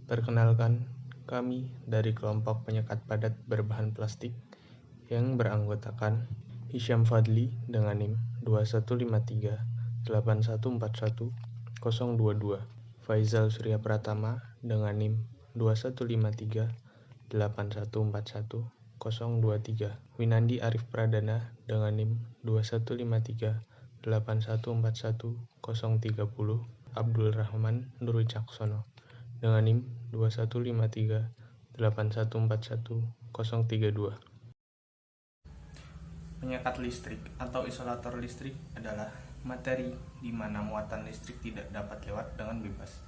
Perkenalkan, kami dari kelompok penyekat padat berbahan plastik yang beranggotakan Hisyam Fadli dengan NIM 21538141022, Faizal Surya Pratama dengan NIM 21538141023, Winandi Arif Pradana dengan NIM 21538141030, Abdul Rahman Nur Wicaksono dengan NIM 21538141032. Penyekat listrik atau isolator listrik adalah materi di mana muatan listrik tidak dapat lewat dengan bebas,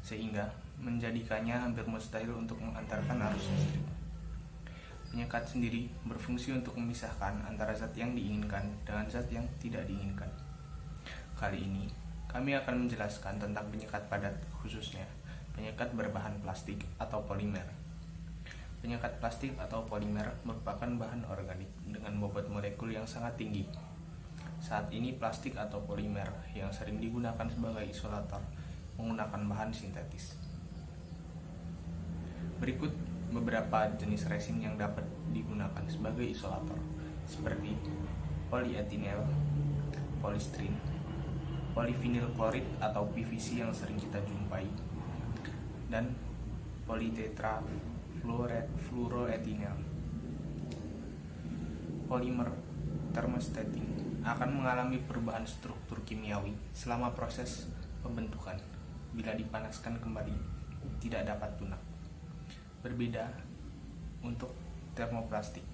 sehingga menjadikannya hampir mustahil untuk mengantarkan arus listrik. Penyekat sendiri berfungsi untuk memisahkan antara zat yang diinginkan dengan zat yang tidak diinginkan. Kali ini, kami akan menjelaskan tentang penyekat padat, khususnya penyekat berbahan plastik atau polimer. Penyekat plastik atau polimer merupakan bahan organik dengan bobot molekul yang sangat tinggi. Saat ini plastik atau polimer yang sering digunakan sebagai isolator menggunakan bahan sintetis. Berikut beberapa jenis resin yang dapat digunakan sebagai isolator, seperti polietilenglycol, polistrin, polivinyl klorid atau PVC yang sering kita jumpai, dan politetrafluoroetileng. Polimer termostatik akan mengalami perubahan struktur kimiawi selama proses pembentukan. Bila dipanaskan kembali, tidak dapat lunak. Berbeda untuk termoplastik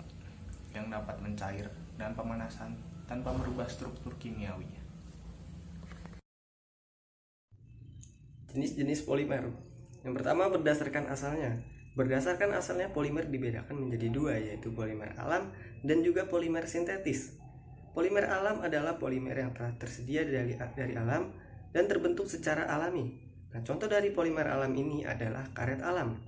yang dapat mencair dan pemanasan tanpa merubah struktur kimiawi. Jenis-jenis polimer. Yang pertama, berdasarkan asalnya. Berdasarkan asalnya, polimer dibedakan menjadi dua, yaitu polimer alam dan juga polimer sintetis. Polimer alam adalah polimer yang telah tersedia dari alam dan terbentuk secara alami. Nah, contoh dari polimer alam ini adalah karet alam.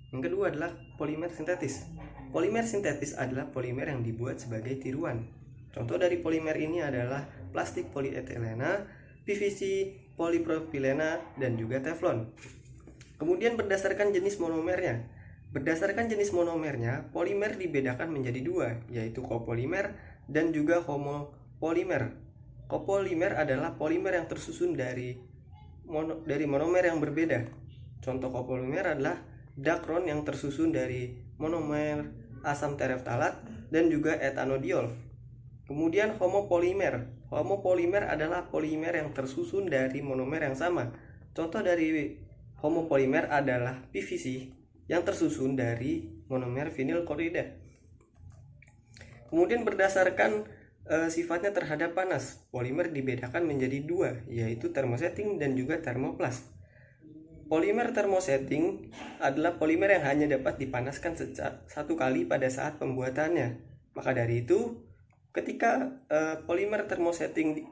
Yang kedua adalah polimer sintetis. Polimer sintetis adalah polimer yang dibuat sebagai tiruan. Contoh dari polimer ini adalah plastik polietilena, PVC, polipropilena, dan juga teflon. Kemudian berdasarkan jenis monomernya. Berdasarkan jenis monomernya, polimer dibedakan menjadi dua, yaitu copolimer dan juga homopolimer. Copolimer adalah polimer yang tersusun dari monomer yang berbeda. Contoh copolimer adalah dacron yang tersusun dari monomer asam tereftalat dan juga etanodiol. Kemudian homopolimer. Homopolimer adalah polimer yang tersusun dari monomer yang sama. Contoh dari homopolimer adalah PVC yang tersusun dari monomer vinyl klorida. Kemudian berdasarkan sifatnya terhadap panas, polimer dibedakan menjadi dua, yaitu thermosetting dan juga thermoplas. Polimer thermosetting adalah polimer yang hanya dapat dipanaskan satu kali pada saat pembuatannya. Maka dari itu, ketika polimer thermosetting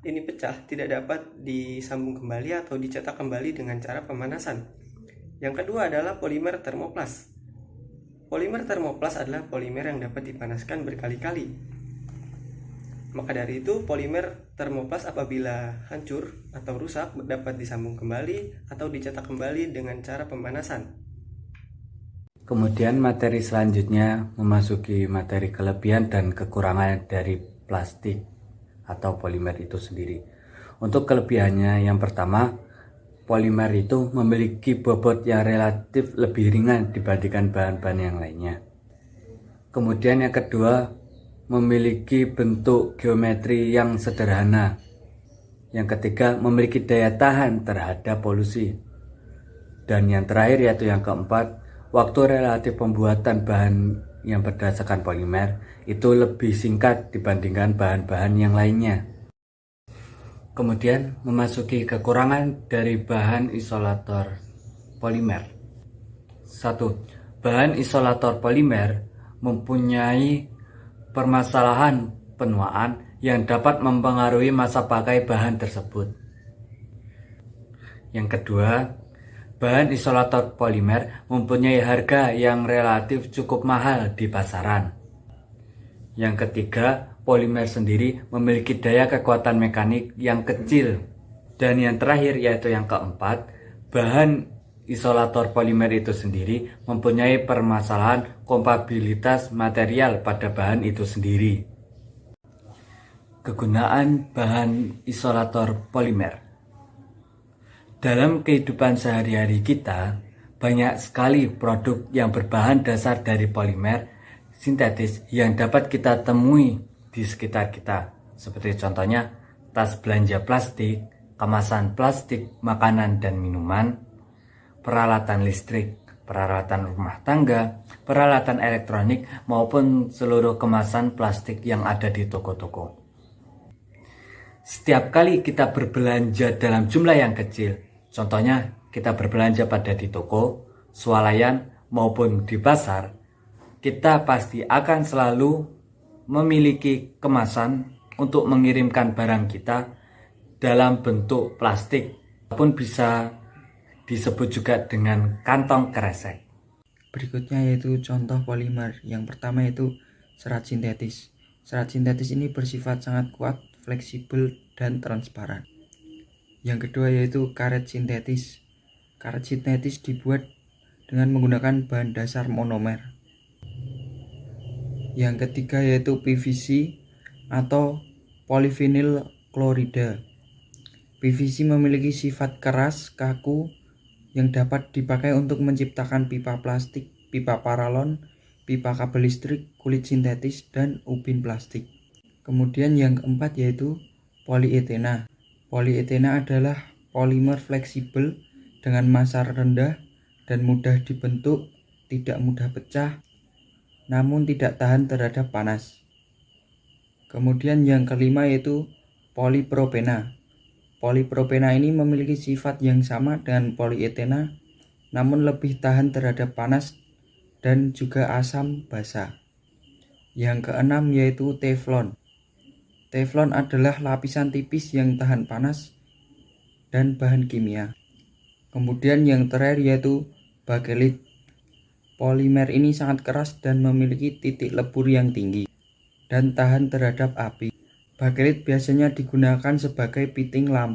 ini pecah, tidak dapat disambung kembali atau dicetak kembali dengan cara pemanasan. Yang kedua adalah polimer thermoplas. Polimer thermoplas adalah polimer yang dapat dipanaskan berkali-kali. Maka dari itu, polimer thermoplas apabila hancur atau rusak dapat disambung kembali atau dicetak kembali dengan cara pemanasan. Kemudian materi selanjutnya memasuki materi kelebihan dan kekurangan dari plastik atau polimer itu sendiri. Untuk kelebihannya, yang pertama, polimer itu memiliki bobot yang relatif lebih ringan dibandingkan bahan-bahan yang lainnya. Kemudian yang kedua, memiliki bentuk geometri yang sederhana. Yang ketiga, memiliki daya tahan terhadap polusi. Dan yang terakhir, yaitu yang keempat, waktu relatif pembuatan bahan yang berdasarkan polimer itu lebih singkat dibandingkan bahan-bahan yang lainnya. Kemudian memasuki kekurangan dari bahan isolator polimer. 1. Bahan isolator polimer mempunyai permasalahan penuaan yang dapat mempengaruhi masa pakai bahan tersebut. Yang kedua, bahan isolator polimer mempunyai harga yang relatif cukup mahal di pasaran. Yang ketiga, polimer sendiri memiliki daya kekuatan mekanik yang kecil. Dan yang terakhir, yaitu yang keempat, bahan isolator polimer itu sendiri mempunyai permasalahan kompatibilitas material pada bahan itu sendiri. Kegunaan bahan isolator polimer. Dalam kehidupan sehari-hari kita, banyak sekali produk yang berbahan dasar dari polimer sintetis yang dapat kita temui di sekitar kita. Seperti contohnya tas belanja plastik, kemasan plastik, makanan dan minuman, peralatan listrik, peralatan rumah tangga, peralatan elektronik, maupun seluruh kemasan plastik yang ada di toko-toko. Setiap kali kita berbelanja dalam jumlah yang kecil, contohnya kita berbelanja pada di toko, swalayan, maupun di pasar, kita pasti akan selalu memiliki kemasan untuk mengirimkan barang kita dalam bentuk plastik, ataupun bisa disebut juga dengan kantong kresek. Berikutnya yaitu contoh polimer. Yang pertama yaitu serat sintetis. Serat sintetis ini bersifat sangat kuat, fleksibel, dan transparan. Yang kedua yaitu karet sintetis. Karet sintetis dibuat dengan menggunakan bahan dasar monomer. Yang ketiga yaitu PVC atau polyvinyl klorida. PVC memiliki sifat keras, kaku, yang dapat dipakai untuk menciptakan pipa plastik, pipa paralon, pipa kabel listrik, kulit sintetis, dan ubin plastik. Kemudian yang keempat yaitu polietena. Polietena adalah polimer fleksibel dengan massa rendah dan mudah dibentuk, tidak mudah pecah, namun tidak tahan terhadap panas. Kemudian yang kelima yaitu polipropena. Polipropena ini memiliki sifat yang sama dengan polietena, namun lebih tahan terhadap panas dan juga asam basa. Yang keenam yaitu teflon. Teflon adalah lapisan tipis yang tahan panas dan bahan kimia. Kemudian yang terakhir yaitu bakelit. Polimer ini sangat keras dan memiliki titik lebur yang tinggi dan tahan terhadap api. Bakelit biasanya digunakan sebagai piting lampu.